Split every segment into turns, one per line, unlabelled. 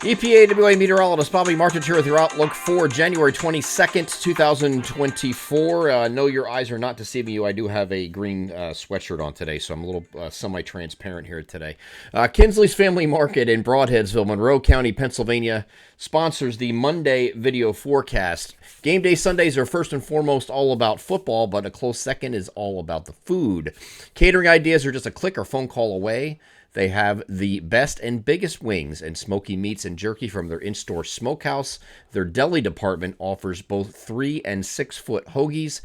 EPAWA meteorologist Bobby Martin here with your outlook for January 22nd, 2024. No, your eyes are not deceiving you. I do have a green sweatshirt on today, so I'm a little semi-transparent here today. Kinsley's Family Market in Broadheadsville, Monroe County, Pennsylvania, sponsors the Monday video forecast. Game day Sundays are first and foremost all about football, but a close second is all about the food. Catering ideas are just a click or phone call away. They have the best and biggest wings and smoky meats and jerky from their in-store smokehouse. Their deli department offers both 3 and 6 foot hoagies,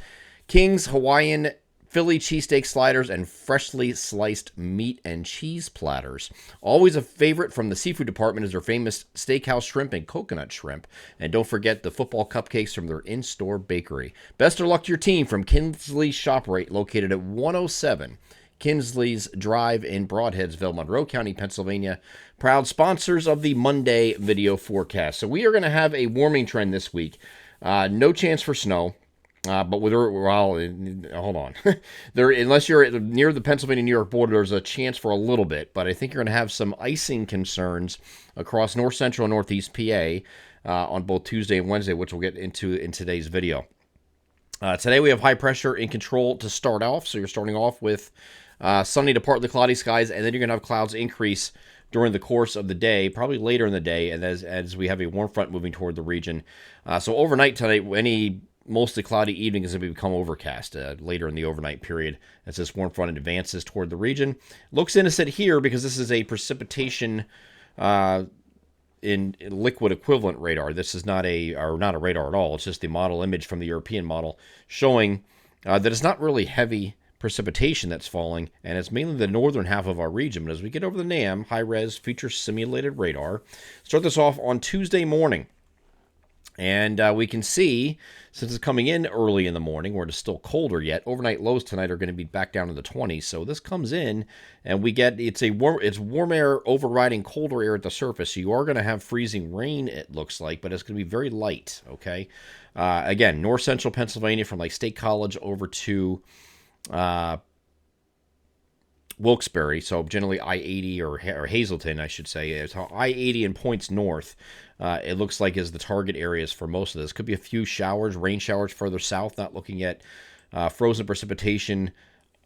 King's Hawaiian Philly cheesesteak sliders, and freshly sliced meat and cheese platters. Always a favorite from the seafood department is their famous steakhouse shrimp and coconut shrimp. And don't forget the football cupcakes from their in-store bakery. Best of luck to your team from Kinsley's ShopRite, located at 107 Kinsley's Drive in Broadheadsville, Monroe County, Pennsylvania. Proud sponsors of the Monday video forecast. So we are going to have a warming trend this week. No chance for snow. But hold on. Unless you're near the Pennsylvania-New York border, there's a chance for a little bit. But I think you're going to have some icing concerns across north central and northeast PA on both Tuesday and Wednesday, which we'll get into in today's video. Today we have high pressure in control to start off. So you're starting off with sunny to partly cloudy skies, and then you're going to have clouds increase during the course of the day, probably later in the day, and as we have a warm front moving toward the region. So overnight tonight, any mostly cloudy evening is going to become overcast later in the overnight period as this warm front advances toward the region. Looks innocent here because this is a precipitation in liquid equivalent radar. This is not a radar at all. It's just the model image from the European model showing that it's not really heavy precipitation that's falling, and it's mainly the northern half of our region. But as we get over the NAM, high-res feature simulated radar. Start this off on Tuesday morning. And we can see, since it's coming in early in the morning, where it's still colder yet, overnight lows tonight are going to be back down to the 20s. So this comes in, and we get, it's warm air overriding colder air at the surface. So you are going to have freezing rain, it looks like, but it's going to be very light, okay? Again, north central Pennsylvania from like State College over to Wilkes-Barre, so generally I-80 or Hazleton, I should say. It's I-80 and points north, it looks like is the target areas for most of this. Could be a few showers, rain showers further south, not looking at frozen precipitation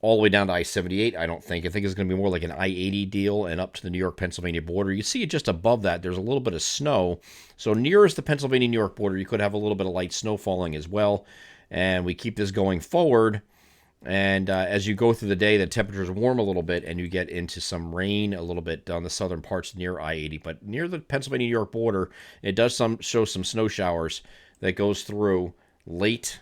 all the way down to I-78, I don't think. I think it's going to be more like an I-80 deal and up to the New York-Pennsylvania border. You see it just above that, there's a little bit of snow. So nearest the Pennsylvania-New York border, you could have a little bit of light snow falling as well. And we keep this going forward. And as you go through the day, the temperatures warm a little bit, and you get into some rain a little bit on the southern parts near I-80. But near the Pennsylvania-New York border, it does show some snow showers that goes through late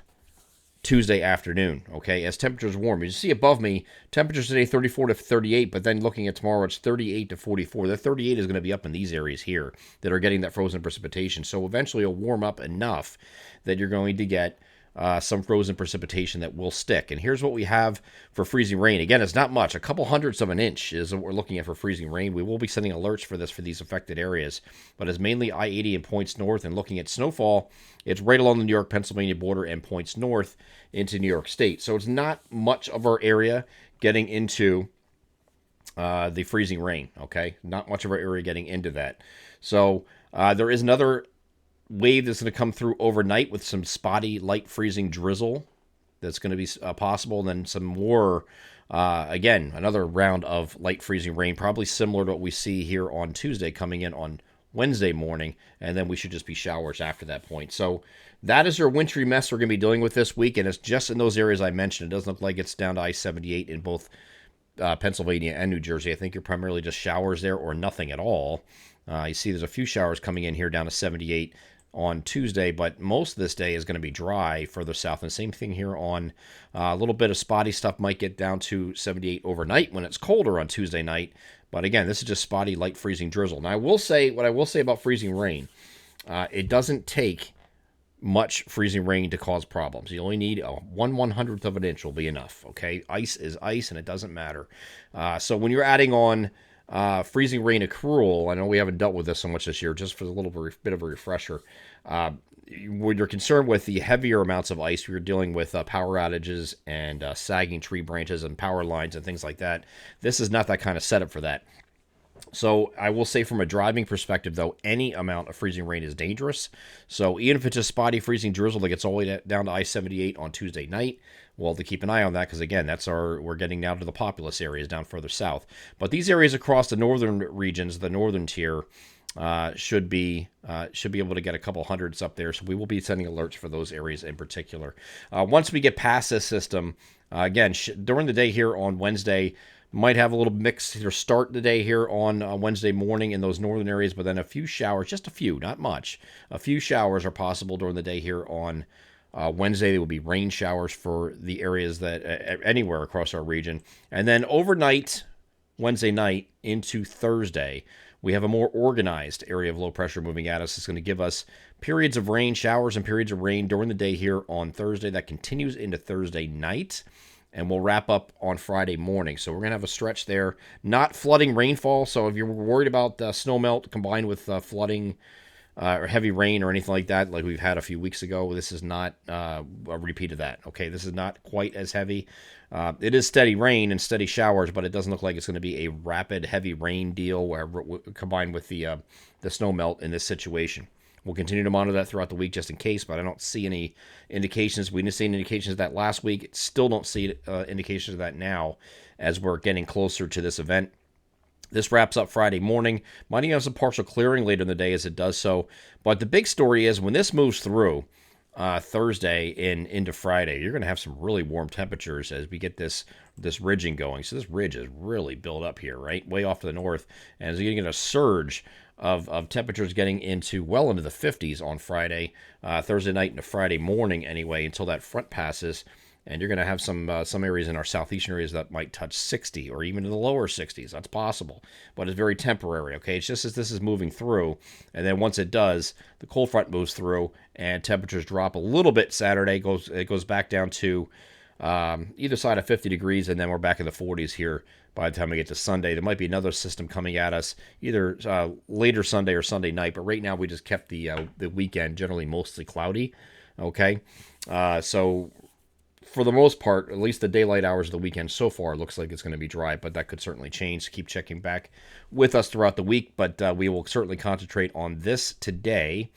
Tuesday afternoon, okay, as temperatures warm. You see above me, temperatures today 34 to 38, but then looking at tomorrow, it's 38 to 44. The 38 is going to be up in these areas here that are getting that frozen precipitation. So eventually it'll warm up enough that you're going to get some frozen precipitation that will stick. And here's what we have for freezing rain. Again, it's not much. A couple hundredths of an inch is what we're looking at for freezing rain. We will be sending alerts for this for these affected areas, but it's mainly I-80 and points north. And looking at snowfall, it's right along the New York-Pennsylvania border and points north into New York State. So it's not much of our area getting into the freezing rain, okay? Not much of our area getting into that. So there is another wave that's going to come through overnight with some spotty light freezing drizzle that's going to be possible, and then some more again, another round of light freezing rain, probably similar to what we see here on Tuesday coming in on Wednesday morning, and then we should just be showers after that point. So that is our wintry mess we're going to be dealing with this week, and it's just in those areas I mentioned. It doesn't look like it's down to I-78 in both Pennsylvania and New Jersey. I think you're primarily just showers there or nothing at all. You see there's a few showers coming in here down to 78 on Tuesday, but most of this day is going to be dry further south. And same thing here on a little bit of spotty stuff might get down to 78 overnight when it's colder on Tuesday night. But again, this is just spotty light freezing drizzle. Now, what I will say about freezing rain, it doesn't take much freezing rain to cause problems. You only need 1/100th of an inch will be enough, okay? Ice is ice, and it doesn't matter. So when you're adding on freezing rain accrual, I know we haven't dealt with this so much this year, just for a little bit of a refresher. When you're concerned with the heavier amounts of ice, you're dealing with power outages and sagging tree branches and power lines and things like that. This is not that kind of setup for that. So I will say from a driving perspective, though, any amount of freezing rain is dangerous. So even if it's just spotty freezing drizzle that gets all the way down to I-78 on Tuesday night, we'll have to keep an eye on that because, again, we're getting now to the populous areas down further south. But these areas across the northern regions, the northern tier, should be able to get a couple hundreds up there. So we will be sending alerts for those areas in particular. Once we get past this system, again, during the day here on Wednesday, might have a little mix or start the day here on Wednesday morning in those northern areas, but then a few showers, just a few, not much. A few showers are possible during the day here on Wednesday. There will be rain showers for the areas that anywhere across our region. And then overnight, Wednesday night into Thursday, we have a more organized area of low pressure moving at us. It's going to give us periods of rain, showers, and periods of rain during the day here on Thursday. That continues into Thursday night, and we'll wrap up on Friday morning. So we're going to have a stretch there. Not flooding rainfall, so if you're worried about snow melt combined with flooding or heavy rain or anything like that, like we've had a few weeks ago, this is not a repeat of that. Okay, this is not quite as heavy. It is steady rain and steady showers, but it doesn't look like it's going to be a rapid heavy rain deal where combined with the snow melt in this situation. We'll continue to monitor that throughout the week just in case, but I don't see any indications. We didn't see any indications of that last week. Still don't see indications of that now as we're getting closer to this event. This wraps up Friday morning. Might even have some partial clearing later in the day as it does so. But the big story is when this moves through Thursday into Friday, you're going to have some really warm temperatures as we get this ridging going. So this ridge is really built up here, right? Way off to the north. And as you're going to get a surge of temperatures getting well into the 50s on Friday, Thursday night into Friday morning anyway, until that front passes. And you're going to have some areas in our southeastern areas that might touch 60 or even in the lower 60s. That's possible, but it's very temporary, okay? It's just as this is moving through, and then once it does, the cold front moves through, and temperatures drop a little bit Saturday. It goes back down to either side of 50 degrees, and then we're back in the 40s here by the time we get to Sunday. There might be another system coming at us either later Sunday or Sunday night, but right now we just kept the weekend generally mostly cloudy, okay? So for the most part, at least the daylight hours of the weekend so far, looks like it's going to be dry, but that could certainly change. Keep checking back with us throughout the week, but we will certainly concentrate on this today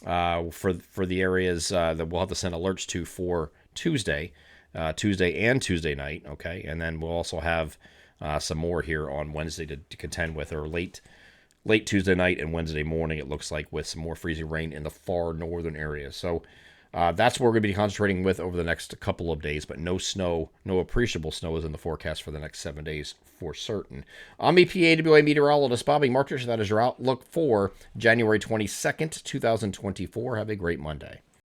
for the areas that we'll have to send alerts to for Tuesday and Tuesday night, okay? And then we'll also have some more here on Wednesday to contend with, or late Tuesday night and Wednesday morning, it looks like, with some more freezing rain in the far northern areas. So that's what we're going to be concentrating with over the next couple of days, but no appreciable snow is in the forecast for the next 7 days for certain. I'm EPAWA meteorologist Bobby Markish. That is your outlook for January 22nd, 2024. Have a great Monday.